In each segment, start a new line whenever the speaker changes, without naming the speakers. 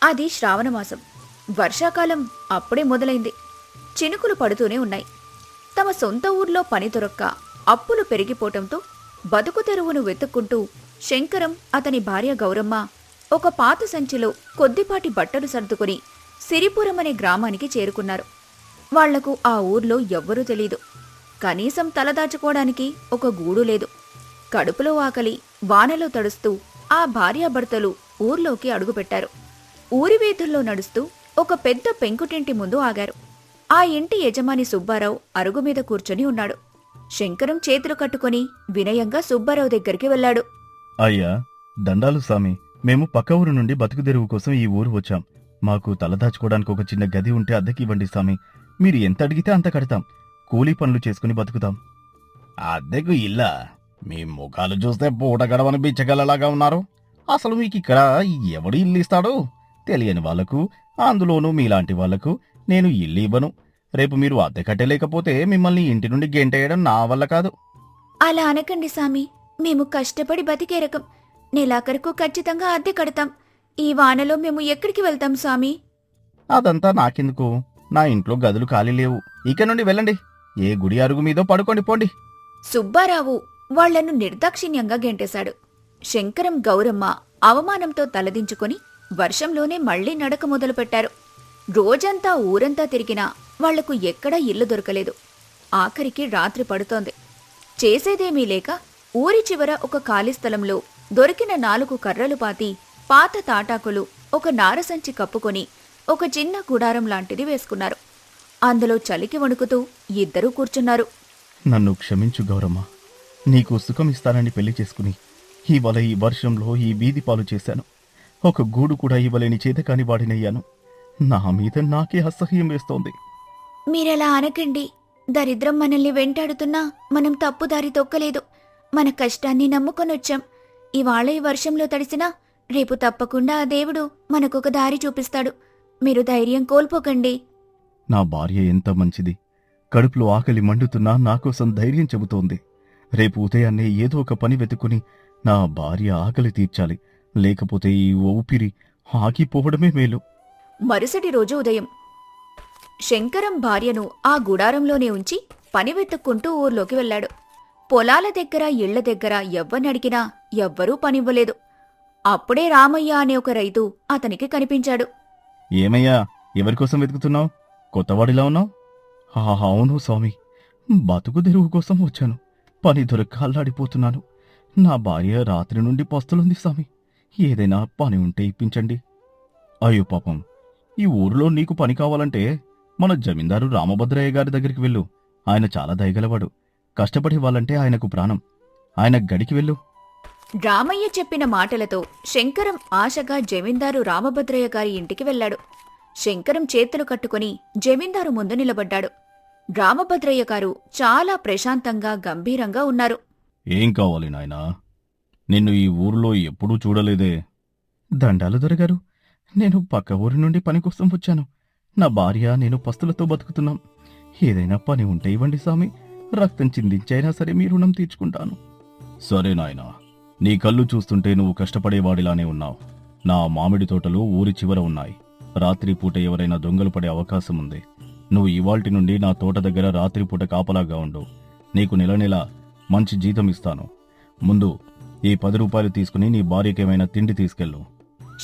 అది శ్రావణమాసం. వర్షాకాలం అప్పుడే మొదలైంది. చినుకులు పడుతూనే ఉన్నాయి. తమ సొంత ఊర్లో పని దొరక్క అప్పులు పెరిగిపోవటంతో బతుకు తెరువును వెతుక్కుంటూ శంకరం, అతని భార్య గౌరమ్మ ఒక పాత సంచిలో కొద్దిపాటి బట్టలు సర్దుకుని సిరిపురం అనే గ్రామానికి చేరుకున్నారు. వాళ్లకు ఆ ఊర్లో ఎవ్వరూ తెలీదు. కనీసం తలదాచుకోవడానికి ఒక గూడు లేదు. కడుపులో ఆకలి, వానలో తడుస్తూ ఆ భార్యాభర్తలు ఊర్లోకి అడుగుపెట్టారు. ఊరి వీధుల్లో నడుస్తూ ఒక పెద్ద పెంకుటింటి ముందు ఆగారు. ఆ ఇంటి యజమాని సుబ్బారావు అరుగుమీద కూర్చొని ఉన్నాడు. శంకరం చేతులు కట్టుకుని వినయంగా సుబ్బారావు దగ్గరికి వెళ్లాడు.
అయ్యా, దండాలు సామి. మేము పక్క ఊరు నుండి బతుకుదెరువు కోసం ఈ ఊరు వచ్చాం. మాకు తలదాచుకోవడానికి ఒక చిన్న గది ఉంటే అద్దెకివ్వండి సామి. మీరు ఎంత అడిగితే అంత కడతాం. కూలీ పనులు చేసుకుని బతుకుతాం. అద్దెకు ఇల్లా? మీ ముఖాలు చూస్తే పూట గడవని బిచ్చగలలాగా ఉన్నారు. అసలు మీకిక్కడ ఎవడు ఇల్లు ఇస్తాడు? తెలియని వాళ్లకు, అందులోనూ మీలాంటి వాళ్లకు నేను ఇల్లు ఇవ్వను. రేపు మీరు అద్దె కట్టలేకపోతే మిమ్మల్ని ఇంటి నుండి గెంటేయడం నా వల్ల కాదు.
అలా అనకండి సామి. మేము కష్టపడి బతికే రకం. నెలాఖరుకు ఖచ్చితంగా అద్దె కడతాం. ఈ వానలో మేము ఎక్కడికి వెళ్తాం సామి?
అదంతా నాకెందుకు? నా ఇంట్లో గదులు ఖాళీ లేవు. ఇక నుండి వెళ్ళండి. ఏ గుడి అరుగు మీదో పడుకోండి పోండి.
సుబ్బారావు వాళ్లను నిర్దాక్షిణ్యంగా గెంటేశాడు. శంకరం, గౌరమ్మ అవమానంతో తలదించుకొని వర్షంలోనే మళ్లీ నడక మొదలుపెట్టారు. రోజంతా ఊరంతా తిరిగినా వాళ్లకు ఎక్కడా ఇల్లు దొరకలేదు. ఆఖరికి రాత్రి పడుతోంది. చేసేదేమీ లేక ఊరి చివర ఒక ఖాళీ స్థలంలో దొరికిన 4 కర్రలు పాతి, పాత తాటాకులు, ఒక నారసంచి కప్పుకొని ఒక చిన్న గుడారం లాంటిది వేసుకున్నారు. అందులో చలికి వణుకుతూ ఇద్దరూ కూర్చున్నారు.
నన్ను క్షమించు గౌరమ్మ. నీకు సుఖమిస్తానని పెళ్లి చేసుకుని ఇవాళ ఈ వర్షంలో ఈ వీధి పాలు చేశాను. ఒక గూడు కూడా ఇవ్వలేని చేతకాని వాడినయ్యాను. నా మీద నాకే అసహ్యం వేస్తోంది.
మీరెలా అనకండి. దరిద్రం మనల్ని వెంటాడుతున్నా మనం తప్పుదారి తొక్కలేదు. మన కష్టాన్ని నమ్ముకొనొచ్చాం. ఇవాళ ఈ వర్షంలో తడిసినా రేపు తప్పకుండా ఆ దేవుడు మనకొక దారి చూపిస్తాడు. మీరు ధైర్యం కోల్పోకండి.
నా భార్య ఎంత మంచిది. కడుపులో ఆకలి మండుతున్నా నాకోసం ధైర్యం చెబుతోంది. రేపు ఉదయాన్నే ఏదో ఒక పని వెతుకుని నా భార్య ఆకలి తీర్చాలి. లేకపోతే ఈ ఊపిరి ఆగిపోవడమే మేలు.
మరుసటి రోజు ఉదయం శంకరం భార్యను ఆ గుడారంలోనే ఉంచి పని వెతుక్కుంటూ ఊర్లోకి వెళ్లాడు. పొలాల దగ్గర, ఇళ్ల దగ్గర ఎవ్వనడిగినా ఎవ్వరూ పనివ్వలేదు. అప్పుడే రామయ్య అనే ఒక రైతు అతనికి కనిపించాడు.
ఏమయ్యా, ఎవరికోసం వెతుకుతున్నావు? కొత్తవాడిలా ఉన్నావు. అవును స్వామి, బతుకు తెరువు కోసం వచ్చాను. పని దొరక్క అల్లాడిపోతున్నాను. నా భార్య రాత్రి నుండి పస్తులుంది స్వామి. ఏదైనా పని ఉంటే ఇప్పించండి. అయ్యో పాపం, ఈ ఊరిలో నీకు పని కావాలంటే మన జమీందారు రామభద్రయ్య గారి దగ్గరికి వెళ్ళు. ఆయన చాలా దయగలవాడు. కష్టపడి వాళ్ళంటే ఆయనకు ప్రాణం. ఆయన గడికి వెళ్ళు.
రామయ్య చెప్పిన మాటలతో శంకరం ఆశగా జమీందారు రామభద్రయ్య గారి ఇంటికి వెళ్లాడు. శంకరం చేతులు కట్టుకుని జమీందారు ముందు నిలబడ్డాడు. రామభద్రయ్య గారు చాలా ప్రశాంతంగా, గంభీరంగా ఉన్నారు.
ఏం కావాలి నాయనా? నిన్ను ఈ ఊరిలో ఎప్పుడూ చూడలేదే. దండాలు దొరగారు. నేను పక్క ఊరి నుండి పని కోసం వచ్చాను. నా భార్య, నేను పస్తులతో బతుకుతున్నాం. ఏదైనా పని ఉంటే ఇవ్వండి స్వామి. రక్తం చిందించైనా సరే మీ రుణం తీర్చుకుంటాను. సరే నాయనా, నీ కళ్ళు చూస్తుంటే నువ్వు కష్టపడేవాడిలానే ఉన్నావు. నా మామిడి తోటలు ఊరి చివర ఉన్నాయి. రాత్రిపూట ఎవరైనా దొంగలు పడే అవకాశం ఉంది. నువ్వు ఇవాల్టి నుండి నా తోట దగ్గర రాత్రిపూట కాపలాగా ఉండు. నీకు నెల మంచి జీతం ఇస్తాను. ముందు ఈ 10 రూపాయలు తీసుకుని నీ భార్యకేమైనా తిండి తీసుకెళ్ళు.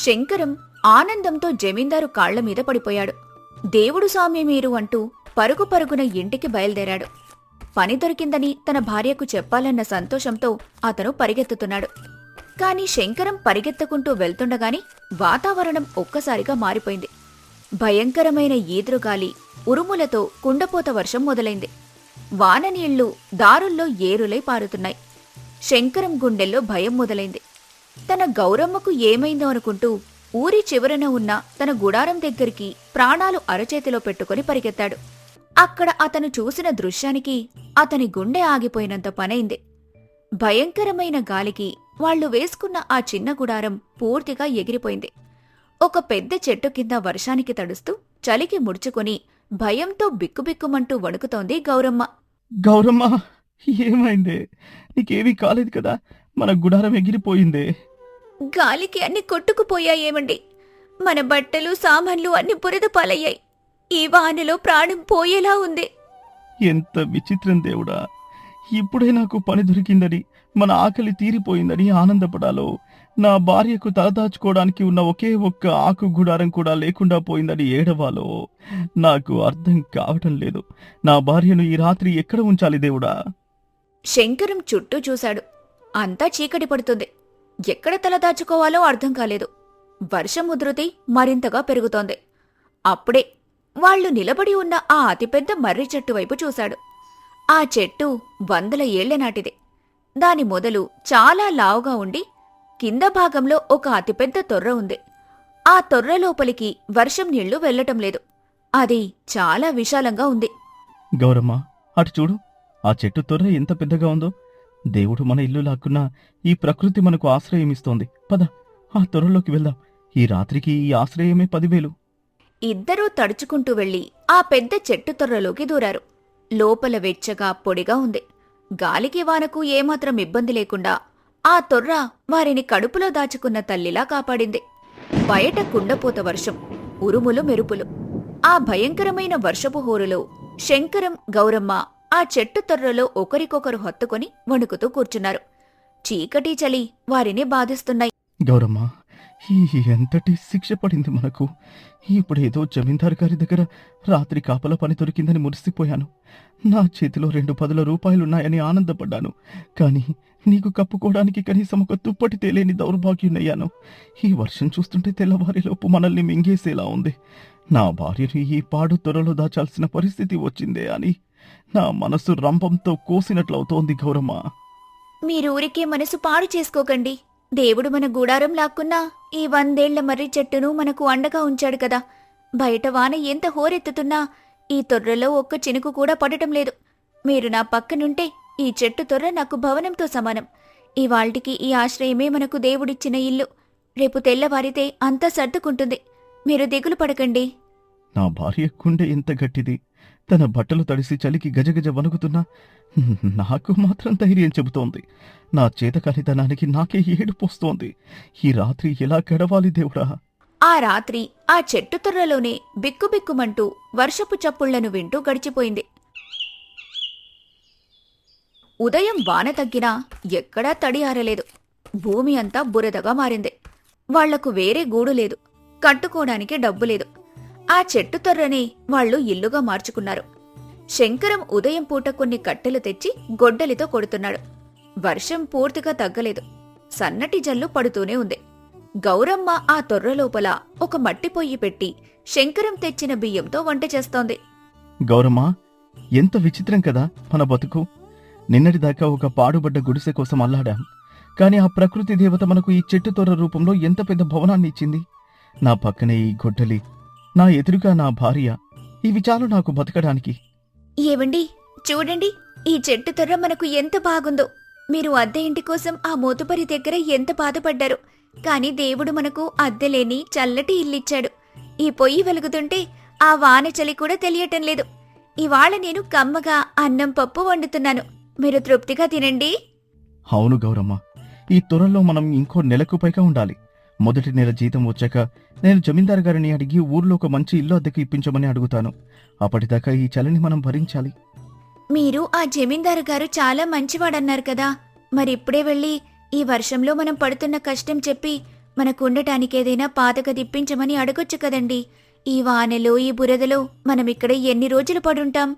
శంకరం ఆనందంతో జమీందారు కాళ్ల మీద పడిపోయాడు. దేవుడు స్వామి మీరు అంటూ పరుగు పరుగున ఇంటికి బయలుదేరాడు. పని దొరికిందని తన భార్యకు చెప్పాలన్న సంతోషంతో అతను పరిగెత్తుతున్నాడు. కాని శంకరం పరిగెత్తుకుంటూ వెళ్తుండగాని వాతావరణం ఒక్కసారిగా మారిపోయింది. భయంకరమైన ఈదురుగాలి, ఉరుములతో కుండపోత వర్షం మొదలైంది. వాననీళ్లు దారుల్లో ఏరులై పారుతున్నాయి. శంకరం గుండెల్లో భయం మొదలైంది. తన గౌరమ్మకు ఏమైందో అనుకుంటూ ఊరి చివరన ఉన్న తన గుడారం దగ్గరికి ప్రాణాలు అరచేతిలో పెట్టుకుని పరిగెత్తాడు. అక్కడ అతను చూసిన దృశ్యానికి అతని గుండె ఆగిపోయినంత పనైంది. భయంకరమైన గాలికి వాళ్లు వేసుకున్న ఆ చిన్న గుడారం పూర్తిగా ఎగిరిపోయింది. ఒక పెద్ద చెట్టు కింద వర్షానికి తడుస్తూ చలికి ముడుచుకొని భయంతో బిక్కుబిక్కుమంటూ వణుకుతోంది గౌరమ్మ.
గౌరమ్మ, ఏమైందే? నీకేమీ కాలేదు కదా? మన గుడారం ఎగిరిపోయిందే.
గాలికి అన్ని కొట్టుకుపోయాయేమండి. మన బట్టలు సామాన్లు అన్ని బురద పాలయ్యాయి. ఈ వానలో ప్రాణం పోయేలా ఉంది.
ఎంత విచిత్రం దేవుడా! ఇప్పుడే నాకు పని దొరికిందని, మన ఆకలి తీరిపోయిందని ఆనందపడాలో, నా భార్యకు తలదాచుకోవడానికి ఉన్న ఒకే ఒక్క ఆకు గుడారం కూడా లేకుండా పోయిందని ఏడవాలో నాకు అర్థం కావటం లేదు. నా భార్యను ఈ రాత్రి ఎక్కడ ఉంచాలి దేవుడా?
శంకరం చుట్టూ చూశాడు. అంతా చీకటి పడుతుంది. ఎక్కడ తలదాచుకోవాలో అర్థం కాలేదు. వర్షం ఉధృతి మరింతగా పెరుగుతోంది. అప్పుడే వాళ్లు నిలబడి ఉన్న ఆ అతిపెద్ద మర్రి చెట్టు వైపు చూశాడు. ఆ చెట్టు 100 ఏళ్ల నాటిది. దాని మొదలు చాలా లావుగా ఉండి కింద భాగంలో ఒక అతిపెద్ద తొర్ర ఉంది. ఆ తొర్ర లోపలికి వర్షం నీళ్లు వెళ్లటం లేదు. అది చాలా విశాలంగా ఉంది.
గౌరమ్మ, అటు చూడు. ఆ చెట్టు తొర్ర ఎంత పెద్దగా ఉందో. దేవుడు మన ఇల్లు లాక్కున్నా ఈ ప్రకృతి మనకు ఆశ్రయమిస్తోంది. పద, ఆ తొర్రలోకి వెళ్దాం. ఈ రాత్రికి ఈ ఆశ్రయమే 10,000.
ఇద్దరూ తడుచుకుంటూ వెళ్లి ఆ పెద్ద చెట్టు తొర్రలోకి దూరారు. లోపల వెచ్చగా పొడిగా ఉంది. గాలికి వానకు ఏమాత్రం ఇబ్బంది లేకుండా ఆ తొర్ర వారిని కడుపులో దాచుకున్న తల్లిలా కాపాడింది. బయట కుండపోత వర్షం, ఉరుములు మెరుపులు. ఆ భయంకరమైన వర్షపు హోరులో శంకరం, గౌరమ్మ ఆ చెట్టు తొర్రలో ఒకరికొకరు హత్తుకొని వణుకుతూ కూర్చున్నారు. చీకటి చలి వారిని బాధిస్తున్నాయి.
గౌరమ్మ, ఎంతటి శిక్ష పడింది మనకు. ఇప్పుడేదో జమీందారు గారి దగ్గర రాత్రి కాపలా పని దొరికిందని మురిసిపోయాను. నా చేతిలో 2 రూపాయలున్నాయని ఆనందపడ్డాను. కాని నీకు కప్పుకోవడానికి కనీసం ఒక దుప్పటి తేలేని దౌర్భాగ్యునయ్యాను. ఈ వర్షం చూస్తుంటే తెల్లవారిలోపు మనల్ని మింగేసేలా ఉంది. నా భార్యను ఈ పాడు త్వరలో దాచాల్సిన పరిస్థితి వచ్చిందే అని నా మనసు రంపంతో కోసినట్లవుతోంది. గౌరమ్మ,
మీరూరికే మనసు పాడు చేసుకోకండి. దేవుడు మన గూడారం లాక్కున్నా ఈ 100 ఏళ్ల మర్రి చెట్టును మనకు అండగా ఉంచాడు కదా. బయట వాన ఎంత హోరెత్తుతున్నా ఈ తొర్రలో ఒక్క చినుకు కూడా పడటం లేదు. మీరు నా పక్కనుంటే ఈ చెట్టు తొర్ర నాకు భవనంతో సమానం. ఇవాళ్టికి ఈ ఆశ్రయమే మనకు దేవుడిచ్చిన ఇల్లు. రేపు తెల్లవారితే అంతా సర్దుకుంటుంది. మీరు దిగులు పడకండి.
నా భార్య గుండె ఎంత గట్టిది. తన బట్టలు తడిసి చలికి గజగజ వణుకుతున్నా నాకు మాత్రం ధైర్యం చెబుతోంది. నా చేతకానితనానికి నాకే ఏడుపోస్తోంది. ఈ రాత్రి ఎలా గడవాలి దేవుడా?
ఆ రాత్రి ఆ చెట్టు తొర్రలోనే బిక్కుబిక్కుమంటూ వర్షపు చప్పుళ్లను వింటూ గడిచిపోయింది. ఉదయం వాన తగ్గినా ఎక్కడా తడి ఆరలేదు. భూమి అంతా బురదగా మారింది. వాళ్లకు వేరే గూడు లేదు. కట్టుకోవడానికి డబ్బు లేదు. ఆ చెట్టు తొర్రనే వాళ్లు ఇల్లుగా మార్చుకున్నారు. శంకరం ఉదయం పూట కొన్ని కట్టెలు తెచ్చి గొడ్డలితో కొడుతున్నాడు. వర్షం పూర్తిగా తగ్గలేదు. సన్నటి జల్లు పడుతూనే ఉంది. గౌరమ్మ ఆ తొర్ర లోపల ఒక మట్టి పొయ్యి పెట్టి శంకరం తెచ్చిన బియ్యంతో వంట చేస్తోంది.
గౌరమ్మ, ఎంత విచిత్రం కదా మన బతుకు. నిన్నటిదాకా ఒక పాడుబడ్డ గుడిసె కోసం అల్లాడాం. కాని ఆ ప్రకృతి దేవత మనకు ఈ చెట్టు తొర్ర రూపంలో ఎంత పెద్ద భవనాన్ని ఇచ్చింది. నా పక్కనే ఈ గొడ్డలి, నా ఎదురుగా నా భార్య. ఇవి చాలు నాకు బతకడానికి.
ఏవండి, చూడండి, ఈ చెట్టు తొర్ర మనకు ఎంత బాగుందో. మీరు అద్దె ఇంటి కోసం ఆ మోతుపరి దగ్గర ఎంత బాధపడ్డారు. కాని దేవుడు మనకు అద్దెలేని చల్లటి ఇల్లిచ్చాడు. ఈ పొయ్యి వెలుగుతుంటే ఆ వాన చలి కూడా తెలియటం లేదు. ఇవాళ నేను కమ్మగా అన్నం పప్పు వండుతున్నాను. మీరు తృప్తిగా తినండి.
అవును గౌరమ్మ, ఈ తొరల్లో మనం ఇంకో నెలకు పైగా ఉండాలి. మొదటి నెల జీతం వచ్చాక నేను జమీందారు గారిని అడిగి ఊర్లో ఒక మంచి ఇల్లు అద్దెకు ఇప్పించమని అడుగుతాను. అప్పటిదాకా ఈ చలిని మనం భరించాలి.
మీరు ఆ జమీందారు గారు చాలా మంచివాడన్నారు కదా. మరిప్పుడే వెళ్ళి ఈ వర్షంలో మనం పడుతున్న కష్టం చెప్పి మనకుండటానికేదైనా పాతగది ఇప్పించమని అడగొచ్చు కదండి. ఈ వానలో ఈ బురదలో మనమిక్కడ ఎన్ని రోజులు పడుంటాం?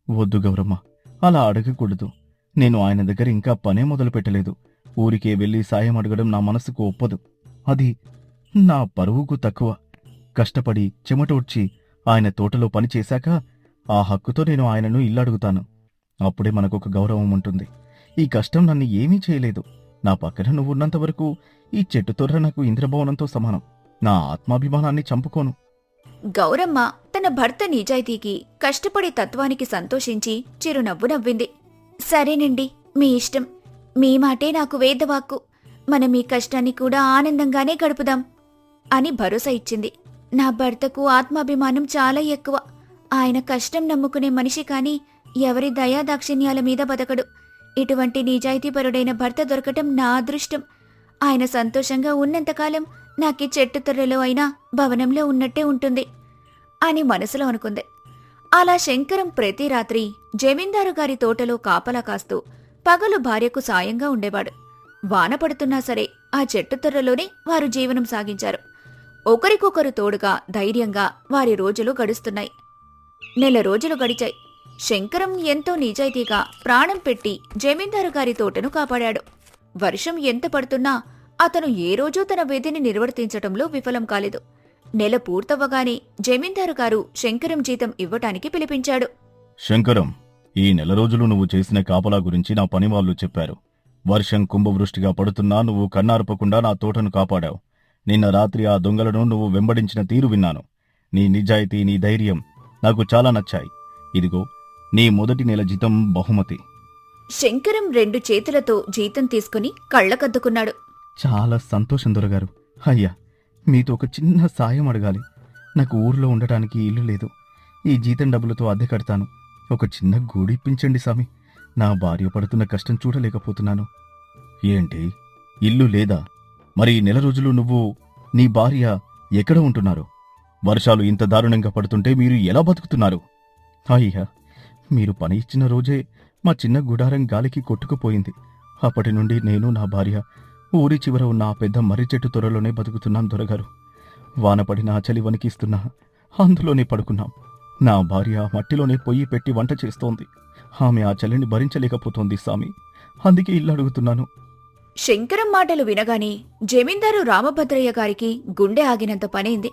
వద్దు గౌరమ్మ, అలా అడగకూడదు. నేను ఆయన దగ్గర ఇంకా పనే మొదలు పెట్టలేదు. ఊరికే వెళ్లి సాయం అడగడం నా మనసుకు ఒప్పదు. అది నా పరువుకు తక్కువ. కష్టపడి చెమటోడ్చి ఆయన తోటలో పనిచేశాక ఆ హక్కుతో నేను ఆయనను ఇల్లు అడుగుతాను. అప్పుడే మనకొక గౌరవం ఉంటుంది. ఈ కష్టం నన్ను ఏమీ చేయలేదు. నా పక్కన నువ్వున్నంతవరకు ఈ చెట్టు తొర్ర నాకు ఇంద్రభవనంతో సమానం. నా ఆత్మాభిమానాన్ని చంపుకోను.
గౌరమ్మ తన భర్త నిజాయితీకి, కష్టపడే తత్వానికి సంతోషించి చిరునవ్వు నవ్వింది. సరేనండి, మీ ఇష్టం. మీ మాటే నాకు వేదవాక్కు. మనం ఈ కష్టాన్ని కూడా ఆనందంగానే గడుపుదాం అని భరోసా ఇచ్చింది. నా భర్తకు ఆత్మాభిమానం చాలా ఎక్కువ. ఆయన కష్టం నమ్ముకునే మనిషి కాని ఎవరి దయాదాక్షిణ్యాల మీద బతకడు. ఇటువంటి నిజాయితీపరుడైన భర్త దొరకటం నా అదృష్టం. ఆయన సంతోషంగా ఉన్నంతకాలం నాకీ చెట్టు తొర్రెలో అయినా భవనంలో ఉన్నట్టే ఉంటుంది అని మనసులో అనుకుంది. అలా శంకరం ప్రతి రాత్రి జమీందారు గారి తోటలో కాపలా కాస్తూ పగలు భార్యకు సాయంగా ఉండేవాడు. వాన పడుతున్నా సరే ఆ చెట్టు తొర్రలోనే వారు జీవనం సాగించారు. ఒకరికొకరు తోడుగా ధైర్యంగా వారి రోజులు గడుస్తున్నాయి. నెల రోజులు గడిచాయి. శంకరం ఎంతో నిజాయితీగా ప్రాణం పెట్టి జమీందారు గారి తోటను కాపాడాడు. వర్షం ఎంత పడుతున్నా అతను ఏ రోజూ తన విధిని నిర్వర్తించటంలో విఫలం కాలేదు. నెల పూర్తవ్వగానే జమీందారు గారు శంకరం జీతం ఇవ్వటానికి పిలిపించాడు.
శంకరం, ఈ నెల రోజులు నువ్వు చేసిన కాపలా గురించి నా పనివాళ్లు చెప్పారు. వర్షం కుంభవృష్టిగా పడుతున్నా నువ్వు కన్నార్పకుండా నా తోటను కాపాడావు. నిన్న రాత్రి ఆ దొంగలను నువ్వు వెంబడించిన తీరు విన్నాను. నీ నిజాయితీ, నీ ధైర్యం నాకు చాలా నచ్చాయి. ఇదిగో నీ మొదటి నెల జీతం బహుమతి.
శంకరం 2 చేతులతో జీతం తీసుకుని కళ్ళకద్దుకున్నాడు.
చాలా సంతోషం దొరగారు. అయ్యా, మీతో ఒక చిన్న సాయం అడగాలి. నాకు ఊర్లో ఉండటానికి ఇల్లు లేదు. ఈ జీతం డబ్బులతో అద్దె కడతాను. ఒక చిన్న గూడు ఇప్పించండి స్వామి. నా భార్య పడుతున్న కష్టం చూడలేకపోతున్నాను. ఏంటి, ఇల్లు లేదా? మరి ఈ నెల రోజులు నువ్వు, నీ భార్య ఎక్కడ ఉంటున్నారు? వర్షాలు ఇంత దారుణంగా పడుతుంటే మీరు ఎలా బతుకుతున్నారు? అయ్యా, మీరు పని ఇచ్చిన రోజే మా చిన్న గుడారం గాలికి కొట్టుకుపోయింది. అప్పటి నుండి నేను, నా భార్య ఊరి చివర ఉన్న ఆ పెద్ద మర్రి చెట్టు త్వరలోనే బతుకుతున్నాం దొరగారు. వానపడిన ఆ చలి వణికిస్తున్నా అందులోనే పడుకున్నాం. నా భార్య మట్టిలోనే పొయ్యి పెట్టి వంట చేస్తోంది. ఆమె ఆ చలిని భరించలేకపోతోంది స్వామి. అందుకే ఇల్లు అడుగుతున్నాను.
శంకరం మాటలు వినగానే జమీందారు రామభద్రయ్య గారికి గుండె ఆగినంత పనైంది.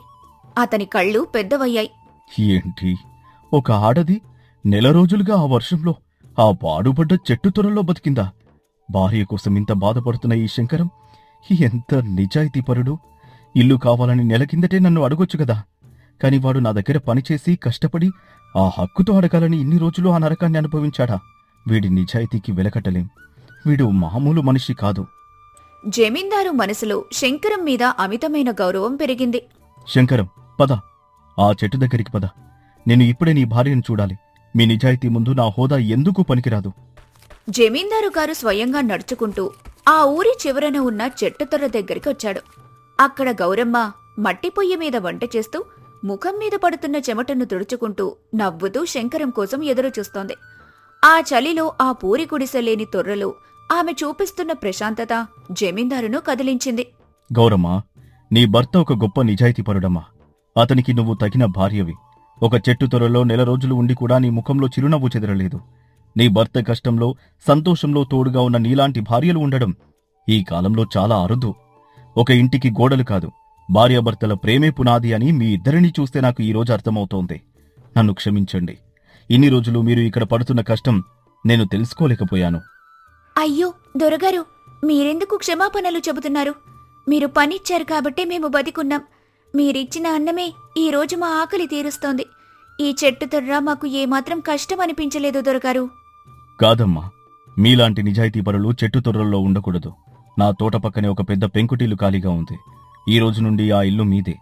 అతని కళ్ళు పెద్దవయ్యాయి.
ఏంటి, ఒక ఆడది నెల రోజులుగా ఆ వర్షంలో ఆ పాడుపడ్డ చెట్టు త్వరలో బతికిందా? భార్య కోసం ఇంత బాధపడుతున్న ఈ శంకరం ఎంత నిజాయితీపరుడు. ఇల్లు కావాలని నెల కిందటే నన్ను అడగొచ్చు కదా. కాని వాడు నా దగ్గర పనిచేసి కష్టపడి ఆ హక్కుతో అడగాలని ఇన్ని రోజులు ఆ నరకాన్ని అనుభవించాడా? వీడి నిజాయితీకి వెలకట్టలేం. వీడు మామూలు మనిషి కాదు.
జమీందారు మనసులో శంకరం మీద అమితమైన గౌరవం పెరిగింది.
శంకరం, పద, ఆ చెట్టు దగ్గరికి పద. నేను ఇప్పుడే నీ భార్యను చూడాలి. మీ నిజాయితీ ముందు నా హోదా ఎందుకు పనికిరాదు.
జమీందారు గారు స్వయంగా నడుచుకుంటూ ఆ ఊరి చివరన ఉన్న చెట్టు తొర్ర దగ్గరికి వచ్చాడు. అక్కడ గౌరమ్మ మట్టి పొయ్యి మీద వంట చేస్తూ ముఖం మీద పడుతున్న చెమటను తుడుచుకుంటూ నవ్వుతూ శంకరం కోసం ఎదురుచూస్తోంది. ఆ చలిలో ఆ పూరి గుడిసెలేని తొర్రలో ఆమె చూపిస్తున్న ప్రశాంతత జమీందారును కదిలించింది.
గౌరమ్మ, నీ భర్త ఒక గొప్ప నిజాయితీపరుడమ్మా. అతనికి నువ్వు తగిన భార్యవి. ఒక చెట్టు త్వరలో నెల రోజులు ఉండి కూడా నీ ముఖంలో చిరునవ్వు చెదరలేదు. నీ భర్త కష్టంలో, సంతోషంలో తోడుగా ఉన్న నీలాంటి భార్యలు ఉండడం ఈ కాలంలో చాలా అరుదు. ఒక ఇంటికి గోడలు కాదు, భార్యాభర్తల ప్రేమే పునాది అని మీ ఇద్దరినీ చూస్తే నాకు ఈరోజు అర్థమవుతోంది. నన్ను క్షమించండి. ఇన్ని రోజులు మీరు ఇక్కడ పడుతున్న కష్టం నేను తెలుసుకోలేకపోయాను.
అయ్యో దొరగారు, మీరెందుకు క్షమాపణలు చెబుతున్నారు? మీరు పనిచ్చారు కాబట్టే మేము బతికున్నాం. మీరిచ్చిన అన్నమే ఈ రోజు మా ఆకలి తీరుస్తోంది. ఈ చెట్టు తొర్ర మాకు ఏమాత్రం కష్టం అనిపించలేదు దొరగారు.
కాదమ్మా, మీలాంటి నిజాయితీపరులు చెట్టు తొర్రల్లో ఉండకూడదు. నా తోట పక్కనే ఒక పెద్ద పెంకుటిల్లు ఖాళీగా ఉంది. ఈ రోజు నుండి ఆ ఇల్లు మీదే.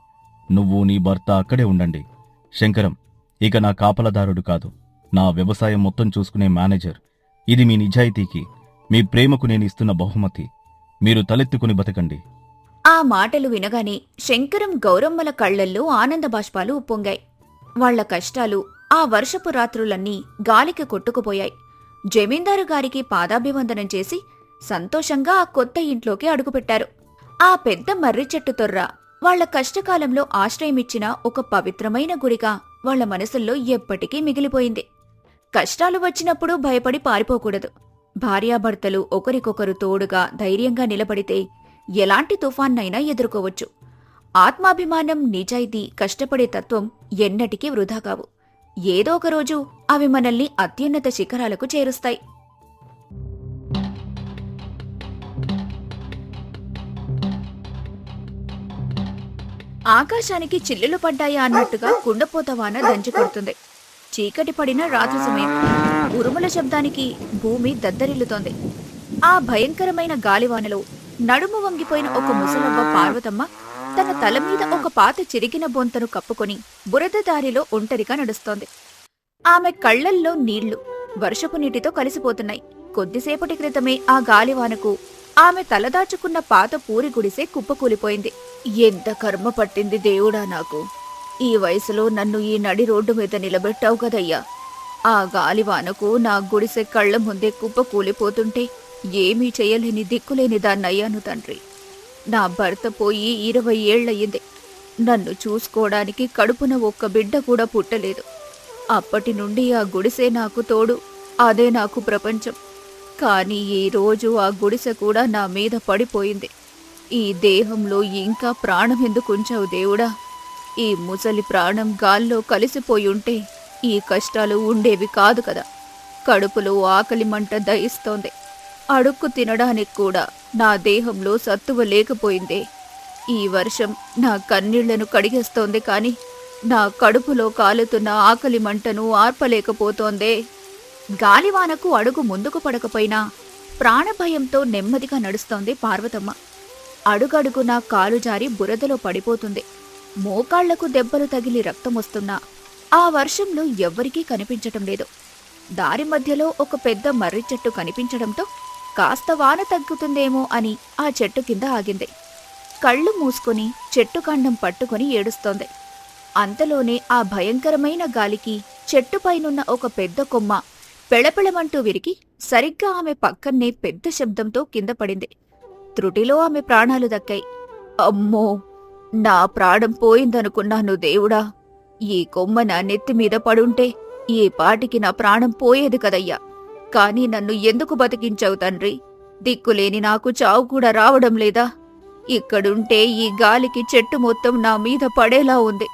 నువ్వు, నీ భర్త అక్కడే ఉండండి. శంకరం ఇక నా కాపలదారుడు కాదు, నా వ్యవసాయం మొత్తం చూసుకునే మేనేజర్. ఇది మీ నిజాయితీకి, మీ ప్రేమకు నేను ఇస్తున్న బహుమతి. మీరు తలెత్తుకుని బతకండి.
ఆ మాటలు వినగానే శంకరం, గౌరమ్మల కళ్లల్లో ఆనంద బాష్పాలు ఉప్పొంగాయి. వాళ్ల కష్టాలు, ఆ వర్షపు రాత్రులన్నీ గాలికి కొట్టుకుపోయాయి. జమీందారు గారికి పాదాభివందనం చేసి సంతోషంగా ఆ కొత్త ఇంట్లోకి అడుగుపెట్టారు. ఆ పెద్ద మర్రి చెట్టు తొర్ర వాళ్ల కష్టకాలంలో ఆశ్రయమిచ్చిన ఒక పవిత్రమైన గుడిగా వాళ్ల మనసుల్లో ఎప్పటికీ మిగిలిపోయింది. కష్టాలు వచ్చినప్పుడు భయపడి పారిపోకూడదు. భార్యాభర్తలు ఒకరికొకరు తోడుగా ధైర్యంగా నిలబడితే ఎలాంటి తుఫాన్నైనా ఎదుర్కోవచ్చు. ఆత్మాభిమానం, నిజాయితీ, కష్టపడే తత్వం ఎన్నటికీ వృధా కావు. ఏదో ఒక రోజు అవి మనల్ని అత్యున్నత శిఖరాలకు చేరుస్తాయి. ఆకాశానికి చిల్లులు పడ్డాయా అన్నట్టుగా కుండపోతవాన దంచి కొడుతుంది. చీకటి పడిన రాత్రి సమయం. ఉరుముల శబ్దానికి భూమి దద్దరిల్లుతోంది. ఆ భయంకరమైన గాలివానలో నడుము వంగిపోయిన ఒక ముసలవ్వ పార్వతమ్మ తన తల మీద ఒక పాత చిరిగిన బొంతను కప్పుకొని బురద దారిలో ఒంటరిగా నడుస్తోంది. ఆమె కళ్లల్లో నీళ్లు వర్షపు నీటితో కలిసిపోతున్నాయి. కొద్దిసేపటి క్రితమే ఆ గాలివానకు ఆమె తలదాచుకున్న పాత పూరి గుడిసె కుప్పకూలిపోయింది. ఎంత కర్మ పట్టింది దేవుడా నాకు! ఈ వయసులో నన్ను ఈ నడి రోడ్డు మీద నిలబెట్టావు కదయ్యా. ఆ గాలివానకు నా గుడిసె కళ్ల ముందే కుప్పకూలిపోతుంటే ఏమీ చేయలేని దిక్కులేని దాన్నయ్యాను తండ్రి. నా భర్త పోయి 20 ఏళ్లయ్యింది. నన్ను చూసుకోవడానికి కడుపున ఒక్క బిడ్డ కూడా పుట్టలేదు. అప్పటి నుండి ఆ గుడిసే నాకు తోడు, అదే నాకు ప్రపంచం. కానీ ఈ రోజు ఆ గుడిసె కూడా నా మీద పడిపోయింది. ఈ దేహంలో ఇంకా ప్రాణం ఎందుకుంచావు దేవుడా? ఈ ముసలి ప్రాణం గాల్లో కలిసిపోయుంటే ఈ కష్టాలు ఉండేవి కాదు కదా. కడుపులో ఆకలి మంట దహిస్తోంది. అడుక్కు తినడానికి కూడా నా దేహంలో సత్తువ లేకపోయిందే. ఈ వర్షం నా కన్నీళ్లను కడిగేస్తోంది, కాని నా కడుపులో కాలుతున్న ఆకలి మంటను ఆర్పలేకపోతోందే. గాలివానకు అడుగు ముందుకు పడకపోయినా ప్రాణభయంతో నెమ్మదిగా నడుస్తోంది పార్వతమ్మ. అడుగడుగునా కాలు జారి బురదలో పడిపోతుంది. మోకాళ్లకు దెబ్బలు తగిలి రక్తమొస్తున్నా ఆ వర్షంలో ఎవ్వరికీ కనిపించటం లేదు. దారి మధ్యలో ఒక పెద్ద మర్రి చెట్టు కనిపించడంతో కాస్త వాన తగ్గుతుందేమో అని ఆ చెట్టు కింద ఆగింది. కళ్ళు మూసుకొని చెట్టు కాండం పట్టుకొని ఏడుస్తోంది. అంతలోనే ఆ భయంకరమైన గాలికి చెట్టుపైనున్న ఒక పెద్ద కొమ్మ పెళపెళమంటూ విరిగి సరిగ్గా ఆమె పక్కన్నే పెద్ద శబ్దంతో కింద పడింది. త్రుటిలో ఆమె ప్రాణాలు దక్కాయి. అమ్మో, నా ప్రాణం పోయిందనుకున్నాను దేవుడా. ఈ కొమ్మ నా నెత్తిమీద పడుంటే ఈ పాటికి నా ప్రాణం పోయేది కదయ్యా. కాని నన్ను ఎందుకు బతికించావు తండ్రి? దిక్కులేని నాకు చావు కూడా రావడం లేదా? ఇక్కడుంటే ఈ గాలికి చెట్టు మొత్తం నా మీద పడేలా ఉంది.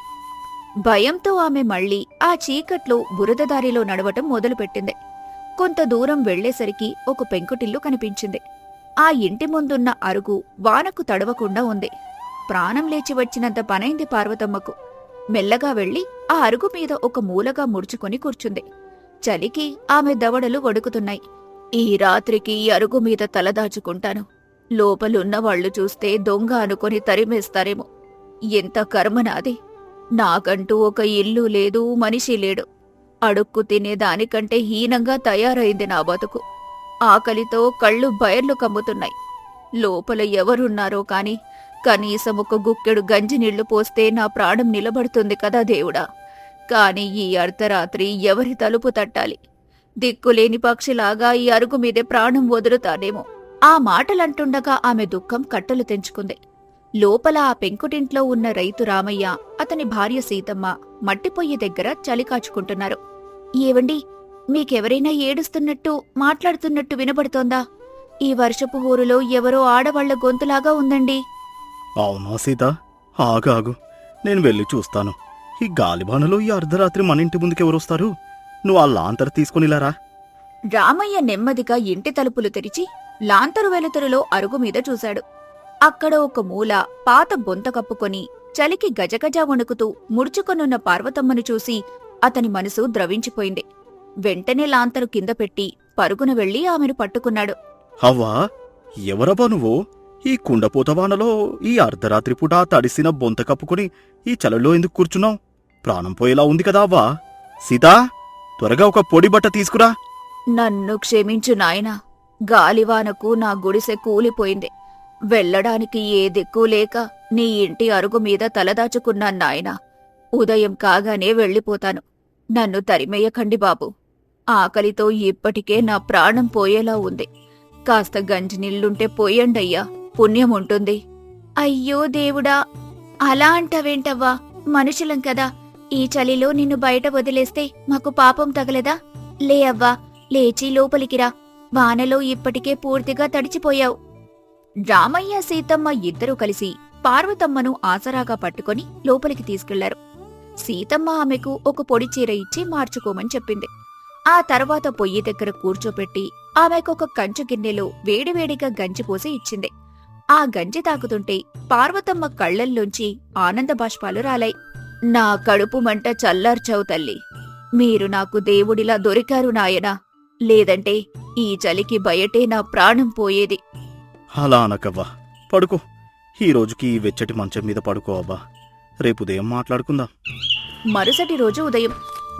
భయంతో ఆమె మళ్లీ ఆ చీకట్లో బురదదారిలో నడవటం మొదలుపెట్టింది. కొంత దూరం వెళ్లేసరికి ఒక పెంకుటిల్లు కనిపించింది. ఆ ఇంటి ముందున్న అరుగు వానకు తడవకుండా ఉంది. ప్రాణం లేచి వచ్చినంత పనైంది పార్వతమ్మకు. మెల్లగా వెళ్లి ఆ అరుగు మీద ఒక మూలగా ముడుచుకొని కూర్చుంది. చలికి ఆమె దవడలు వణుకుతున్నాయి. ఈ రాత్రికి ఈ అరుగు మీద తలదాచుకుంటాను. లోపలున్నవాళ్లు చూస్తే దొంగ అనుకొని తరిమేస్తారేమో. ఎంత కర్మనాది! నాకంటూ ఒక ఇల్లు లేదు, మనిషి లేడు. అడుక్కు తినేదానికంటే హీనంగా తయారైంది నా బతుకు. ఆకలితో కళ్ళు బయర్లు కమ్ముతున్నాయి. లోపల ఎవరున్నారో కాని కనీసం ఒక గుక్కెడు గంజినీళ్లు పోస్తే నా ప్రాణం నిలబడుతుంది కదా దేవుడా. కాని ఈ అర్ధరాత్రి ఎవరి తలుపు తట్టాలి? దిక్కులేని పక్షిలాగా ఈ అరుగు మీదే ప్రాణం వదులుతానేమో. ఆ మాటలంటుండగా ఆమె దుఃఖం కట్టలు తెంచుకుంది. లోపల ఆ పెంకుటింట్లో ఉన్న రైతు రామయ్య, అతని భార్య సీతమ్మ మట్టిపొయ్యి దగ్గర చలి కాచుకుంటున్నారు. ఏవండి, మీకెవరైనా ఏడుస్తున్నట్టు మాట్లాడుతున్నట్టు వినబడుతోందా? ఈ వర్షపు హోరులో ఎవరో ఆడవాళ్ల గొంతులాగా ఉందండి.
అవునా సీత, ఆగాగు, నేను వెళ్ళి చూస్తాను. ఈ గాలిబానలో ఈ అర్ధరాత్రి మన ఇంటి ముందుకెవరొస్తారు? నువ్వు ఆ లాంతర్ తీసుకునిలారా.
రామయ్య నెమ్మదిగా ఇంటి తలుపులు తెరిచి లాంతరు వెలుతురులో అరుగు మీద చూశాడు. అక్కడ ఒక మూల పాత బొంత కప్పుకొని చలికి గజగజ వణుకుతూ ముడుచుకొనున్న పార్వతమ్మను చూసి అతని మనసు ద్రవించిపోయింది. వెంటనే లాంతరు కింద పెట్టి పరుగున వెళ్లి ఆమెను పట్టుకున్నాడు.
అవ్వా, ఎవరవ్వా నువ్వు? ఈ కుండపోతవానలో ఈ అర్ధరాత్రి పూట తడిసిన బొంత కప్పుకొని ఈ చలిలో ఎందుకు కూర్చున్నావు? ప్రాణం పోయేలా ఉంది కదా అవ్వా. సీతా, త్వరగా ఒక పొడి బట్ట తీసుకురా.
నన్ను క్షమించు నాయనా. గాలివానకు నా గుడిసె కూలిపోయింది. వెళ్లడానికి ఏ దిక్కు లేక నీ ఇంటి అరుగు మీద తలదాచుకున్నాను నాయనా. ఉదయం కాగానే వెళ్ళిపోతాను. నన్ను తరిమేయకండి బాబు. ఆకలితో ఇప్పటికే నా ప్రాణం పోయేలా ఉంది. కాస్త గంజినీళ్లుంటే పోయండయ్యా, పుణ్యముంటుంది. అయ్యో దేవుడా, అలా అంటావేంటవ్వా? మనుషులం కదా. ఈ చలిలో నిన్ను బయట వదిలేస్తే మాకు పాపం తగలదా? లే అవ్వా, లేచి లోపలికిరా. వానలో ఇప్పటికే పూర్తిగా తడిచిపోయావు. రామయ్య, సీతమ్మ ఇద్దరూ కలిసి పార్వతమ్మను ఆసరాగా పట్టుకొని లోపలికి తీసుకెళ్లారు. సీతమ్మ ఆమెకు ఒక పొడి చీర ఇచ్చి మార్చుకోమని చెప్పింది. ఆ తర్వాత పొయ్యి దగ్గర కూర్చోపెట్టి ఆమెకొక కంచు గిన్నెలో వేడివేడిగా గంజి పోసి ఇచ్చింది. ఆ గంజి తాకుతుంటే పార్వతమ్మ కళ్లల్లోంచి ఆనంద బాష్పాలు రాలాయి. నా కడుపు మంట చల్లార్చావు తల్లి. మీరు నాకు దేవుడిలా దొరికారు నాయనా. లేదంటే ఈ చలికి బయటే నా ప్రాణం పోయేది.
అలా అనకవ్వా, పడుకో. ఈ రోజుకి ఈ వెచ్చటి మంచం మీద పడుకో అవ్వా. రేపు ఉదయం మాట్లాడుకుందాం.
మరుసటి రోజు ఉదయం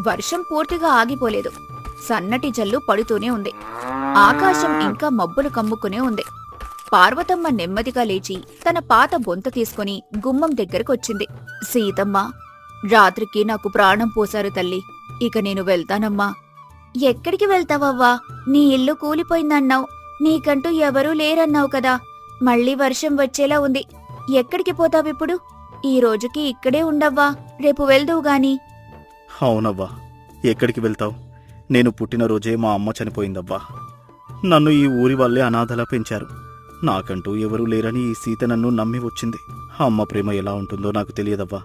వర్షం పూర్తిగా ఆగిపోలేదు. సన్నటి జల్లు పడుతూనే ఉంది. ఆకాశం ఇంకా మబ్బులు కమ్ముకునే ఉంది. పార్వతమ్మ నెమ్మదిగా లేచి తన పాత బొంత తీసుకుని గుమ్మం దగ్గరకొచ్చింది. సీతమ్మ, రాత్రికి నాకు ప్రాణం పోశారు తల్లి, ఇక నేను వెళ్తానమ్మా. ఎక్కడికి వెళ్తావవ్వా? నీ ఇల్లు కూలిపోయిందన్నావు, నీకంటూ ఎవరూ లేరన్నావు కదా. మళ్ళీ వర్షం వచ్చేలా ఉంది, ఎక్కడికి పోతావిప్పుడు? ఈ రోజుకి ఇక్కడే ఉండవ్వా, రేపు వెళ్దువు గాని.
అవునవ్వా, ఎక్కడికి వెళ్తావు? నేను పుట్టినరోజే మా అమ్మ చనిపోయిందవ్వా. నన్ను ఈ ఊరి వాళ్ళే అనాథలా పెంచారు. నాకంటూ ఎవరూ లేరని ఈ సీత నన్ను నమ్మి వచ్చింది. అమ్మ ప్రేమ ఎలా ఉంటుందో నాకు తెలియదవ్వా.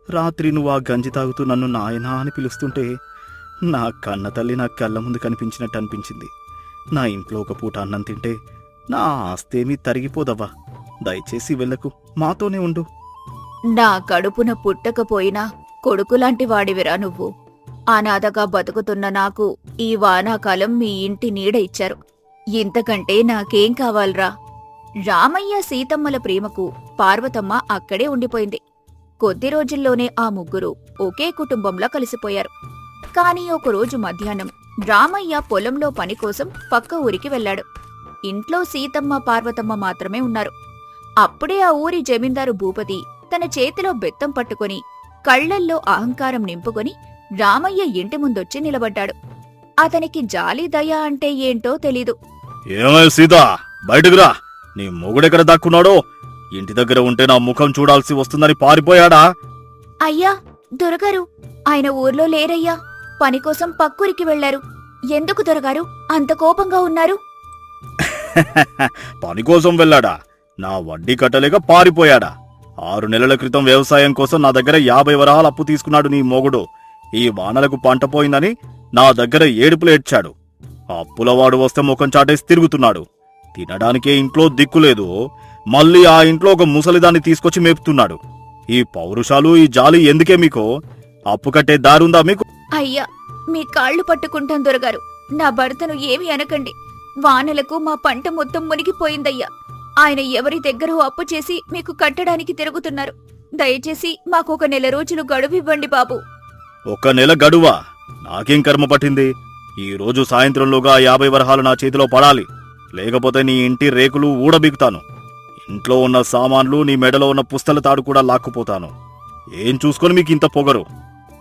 రాత్రి నువ్వు ఆ గంజి తాగుతూ నన్ను నాయనా అని పిలుస్తుంటే నా కన్న తల్లి నా కళ్ళ ముందు కనిపించినట్టు అనిపించింది. నా ఇంట్లో ఒక పూట అన్నం తింటే నా ఆస్తేమీ తరిగిపోదవ్వా. దయచేసి వెళ్ళకు, మాతోనే ఉండు.
నా కడుపున పుట్టకపోయినా కొడుకులాంటి వాడివిరా నువ్వు. అనాథగా బతుకుతున్న నాకు ఈ వానాకాలం మీ ఇంటి నీడ ఇచ్చారు, ఇంతకంటే నాకేం కావాలరా? రామయ్య సీతమ్మల ప్రేమకు పార్వతమ్మ అక్కడే ఉండిపోయింది. కొద్ది రోజుల్లోనే ఆ ముగ్గురు ఒకే కుటుంబంలో కలిసిపోయారు. కాని ఒకరోజు మధ్యాహ్నం రామయ్య పొలంలో పని కోసం పక్క ఊరికి వెళ్లాడు. ఇంట్లో సీతమ్మ, పార్వతమ్మ మాత్రమే ఉన్నారు. అప్పుడే ఆ ఊరి జమీందారు భూపతి తన చేతిలో బెత్తం పట్టుకుని కళ్లల్లో అహంకారం నింపుకొని రామయ్య ఇంటి ముందొచ్చి నిలబడ్డాడు. అతనికి జాలి దయ అంటే ఏంటో తెలీదు.
ఏమై సీతా, బయటకురా. నీ మొగుడెక్కడ దాక్కున్నాడో? ఇంటి దగ్గర ఉంటే నా ముఖం చూడాల్సి వస్తుందని పారిపోయాడా?
అయ్యా, దొరగారు, ఆయన ఊర్లో లేరయ్యా, పనికోసం పక్కూరికి వెళ్లారు. ఎందుకు దొరగారు అంత కోపంగా ఉన్నారు?
పనికోసం వెళ్ళాడా? నా వడ్డీ కట్టలేక పారిపోయాడా? 6 నెలల క్రితం వ్యవసాయం కోసం నా దగ్గర 50 వరహాలు అప్పు తీసుకున్నాడు నీ మొగుడు. ఈ వానలకు పంట పోయిందని నా దగ్గర ఏడుపులు ఏడ్చాడు. అప్పులవాడు వస్తే ముఖం చాటేసి తిరుగుతున్నాడు. తినడానికే ఇంట్లో దిక్కులేదు, మళ్ళీ ఆ ఇంట్లో ఒక ముసలిదాన్ని తీసుకొచ్చి మేపుతున్నాడు. ఈ పౌరుషాలు, ఈ జాలి ఎందుకే మీకు? అప్పు కట్టే దారుందా మీకు?
అయ్యా, మీ కాళ్లు పట్టుకుంటాం దొరగారు, నా భర్తను ఏమీ అనకండి. వానలకు మా పంట మొత్తం మునిగిపోయిందయ్యా. ఆయన ఎవరి దగ్గర అప్పు చేసి మీకు కట్టడానికి తిరుగుతున్నారు. దయచేసి మాకొక నెల రోజులు గడువివ్వండి బాబు.
1 నెల గడువా? నాకేం కర్మ పట్టింది? ఈ రోజు సాయంత్రంలోగా 50 వరహాలు నా చేతిలో పడాలి, లేకపోతే నీ ఇంటి రేకులు ఊడబిగుతాను. ఇంట్లో ఉన్న సామాన్లు, నీ మెడలో ఉన్న పుస్తల తాడు కూడా లాక్కుపోతాను. ఏం చూసుకొని మీకు ఇంత పొగరు?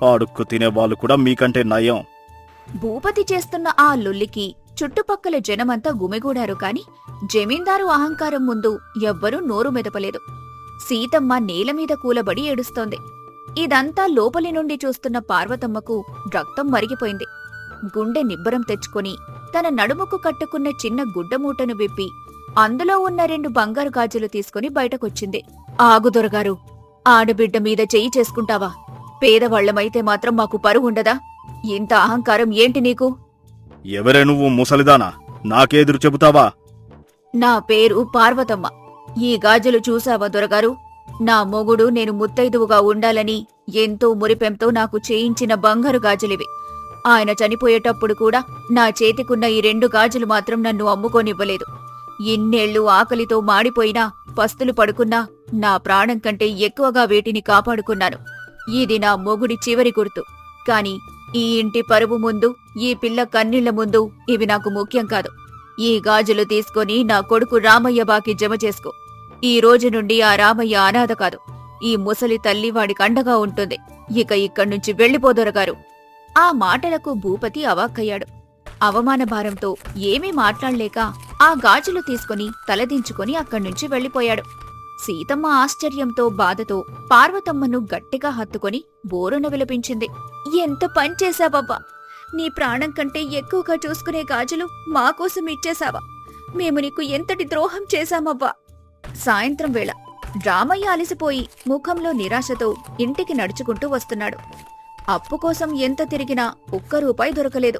అడుక్కు తినేవాళ్ళు కూడా మీకంటే నయం.
భూపతి చేస్తున్న ఆ లొల్లికి చుట్టుపక్కల జనమంతా గుమిగూడారు కాని జమీందారు అహంకారం ముందు ఎవ్వరూ నోరు మెదపలేదు. సీతమ్మ నేలమీద కూలబడి ఏడుస్తోంది. ఇదంతా లోపలి నుండి చూస్తున్న పార్వతమ్మకు రక్తం మరిగిపోయింది. గుండె నిబ్బరం తెచ్చుకొని తన నడుముకు కట్టుకున్న చిన్న గుడ్డమూటను విప్పి అందులో ఉన్న 2 బంగారు గాజులు తీసుకుని బయటకొచ్చింది. ఆగు దొరగారు, ఆడబిడ్డ మీద చెయ్యి చేసుకుంటావా? పేదవాళ్లమైతే మాత్రం మాకు పరువుండదా? ఇంత అహంకారం ఏంటి నీకు?
ఎవరే నువ్వు ముసలిదానా? నాకెదురు చెబుతావా?
నా పేరు పార్వతమ్మ. ఈ గాజులు చూసావా దొరగారు? నా మొగుడు నేను ముత్తైదువుగా ఉండాలని ఎంతో మురిపెంతో నాకు చేయించిన బంగారు గాజులివి. ఆయన చనిపోయేటప్పుడు కూడా నా చేతికున్న ఈ 2 గాజులు మాత్రం నన్ను అమ్ముకోనివ్వలేదు. ఇన్నేళ్లు ఆకలితో మాడిపోయినా, పస్తులు పడుకున్నా నా ప్రాణం కంటే ఎక్కువగా వీటిని కాపాడుకున్నాను. ఇది నా మొగుడి చివరి గుర్తు. కాని ఈ ఇంటి పరువు ముందు, ఈ పిల్ల కన్నీళ్ల ముందు ఇవి నాకు ముఖ్యం కాదు. ఈ గాజులు తీసుకొని నా కొడుకు రామయ్య బాకి జమ చేసుకో. ఈ రోజు నుండి ఆ రామయ్య అనాథ కాదు. ఈ ముసలి తల్లి వాడికి అండగా ఉంటుంది. ఇక ఇక్కడ్నుంచి వెళ్ళిపోదొరగారు. ఆ మాటలకు భూపతి అవాక్కయ్యాడు. అవమాన భారంతో ఏమీ మాట్లాడలేక ఆ గాజులు తీసుకుని తలదించుకుని అక్కడ్నుంచి వెళ్ళిపోయాడు. సీతమ్మ ఆశ్చర్యంతో, బాధతో పార్వతమ్మను గట్టిగా హత్తుకొని బోరున విలపించింది. ఎంత పనిచేశావబ్బా! నీ ప్రాణం కంటే ఎక్కువగా చూసుకునే గాజులు మాకోసం ఇచ్చేశావా? మేము నీకు ఎంతటి ద్రోహం చేశామవ్వా! సాయంత్రం వేళ రామయ్య అలసిపోయి ముఖంలో నిరాశతో ఇంటికి నడుచుకుంటూ వస్తున్నాడు. అప్పు కోసం ఎంత తిరిగినా ₹1 దొరకలేదు.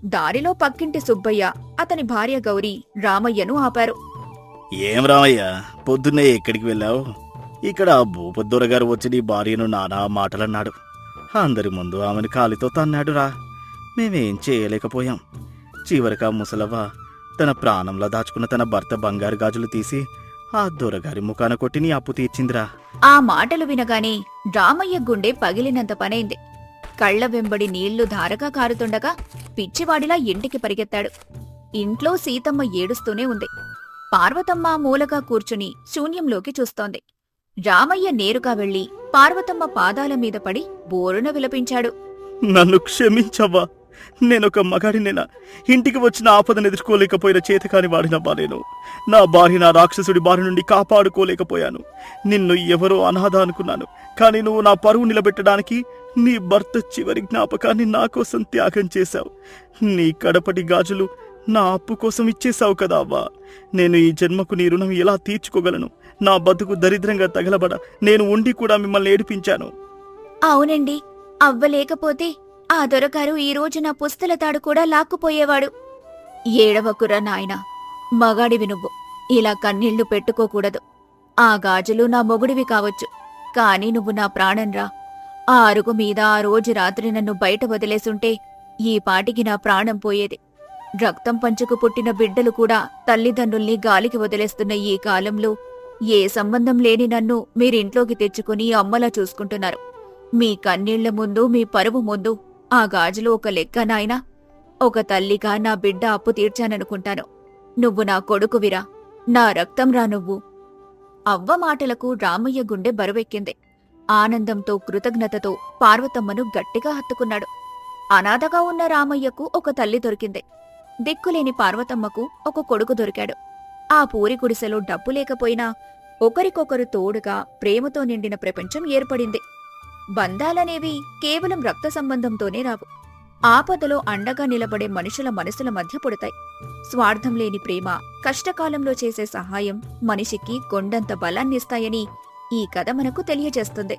దారిలో పక్కింటి సుబ్బయ్య, అతని భార్య గౌరీ రామయ్యను ఆపారు.
ఏం రామయ్య, పొద్దున్నే ఎక్కడికి వెళ్ళావు? ఇక్కడ భూపతి దొరగారు వచ్చి నీ భార్యను నానా మాటలన్నాడు. అందరి ముందు ఆమెను కాలితో తన్నాడురా. మేమేం చేయలేకపోయాం. చివరికా ముసలవ్వ తన ప్రాణంలో దాచుకున్న తన భర్త బంగారు గాజులు తీసి ఆ దొరగారి ముఖాన కొట్టి నీ అప్పు తీర్చిందిరా.
ఆ మాటలు వినగానే రామయ్య గుండె పగిలినంత పనైంది. కళ్ల వెంబడి నీళ్లు ధారగా కారుతుండగా పిచ్చివాడిలా ఇంటికి పరిగెత్తాడు. ఇంట్లో సీతమ్మ ఏడుస్తూనే ఉంది. పార్వతమ్మ మూలగా కూర్చుని శూన్యంలోకి చూస్తోంది. రామయ్య నేరుగా వెళ్లి పార్వతమ్మ పాదాల మీద పడి బోరున విలపించాడు.
నన్ను క్షమించవ్వా. నేనొక మగాడినేనా? ఇంటికి వచ్చిన ఆపదను ఎదుర్కోలేకపోయిన చేతకాని వాడినవ్వా నేను. నా భార్య నా రాక్షసుడి బారి నుండి కాపాడుకోలేకపోయాను. నిన్ను ఎవరో అనాథ అనుకున్నాను. కానీ నువ్వు నా పరువు నిలబెట్టడానికి నీ భర్త చివరి జ్ఞాపకాన్ని నా కోసం త్యాగం చేశావు. నీ కడపటి గాజులు నా అప్పు కోసం ఇచ్చేశావు కదా అవ్వా. నేను ఈ జన్మకు నీ రుణం ఎలా తీర్చుకోగలను? నా బతుకు దరిద్రంగా తగలబడ నేను ఉండి కూడా మిమ్మల్ని ఏడిపించాను.
అవునండి, అవ్వలేకపోతే ఆ దొరగారు ఈ రోజు నా పుస్తల తాడు కూడా లాక్కుపోయేవాడు. ఏడవకురా నాయనా, మగాడివి నువ్వు. ఇలా కన్నీళ్లు పెట్టుకోకూడదు. ఆ గాజులు నా మొగుడివి కావచ్చు, కాని నువ్వు నా ప్రాణంరా. ఆ అరుగు మీద ఆ రోజు రాత్రి నన్ను బయట వదిలేసుంటే ఈ పాటికి నా ప్రాణం పోయేది. రక్తం పంచుకు పుట్టిన బిడ్డలు కూడా తల్లిదండ్రుల్ని గాలికి వదిలేస్తున్న ఈ కాలంలో ఏ సంబంధం లేని నన్ను మీరింట్లోకి తెచ్చుకుని అమ్మలా చూసుకుంటున్నారు. మీ కన్నీళ్ల ముందు, మీ పరువు ముందు ఆ గాజులు ఒక లెక్క నాయనా. ఒక తల్లిగా నా బిడ్డ అప్పు తీర్చాననుకుంటాను. నువ్వు నా కొడుకువిరా, నా రక్తంరా నువ్వు. అవ్వ మాటలకు రామయ్య గుండె బరువెక్కింది. ఆనందంతో, కృతజ్ఞతతో పార్వతమ్మను గట్టిగా హత్తుకున్నాడు. అనాథగా ఉన్న రామయ్యకు ఒక తల్లి దొరికింది. దిక్కులేని పార్వతమ్మకు ఒక కొడుకు దొరికాడు. ఆ పూరి గుడిసెలో డబ్బు లేకపోయినా ఒకరికొకరు తోడుగా ప్రేమతో నిండిన ప్రపంచం ఏర్పడింది. బంధాలనేవి కేవలం రక్త సంబంధంతోనే రావు. ఆపదలో అండగా నిలబడే మనుషుల మనసుల మధ్య పుడతాయి. స్వార్థం లేని ప్రేమ, కష్టకాలంలో చేసే సహాయం మనిషికి కొండంత బలాన్నిస్తాయని ఈ కథ మనకు తెలియజేస్తుంది.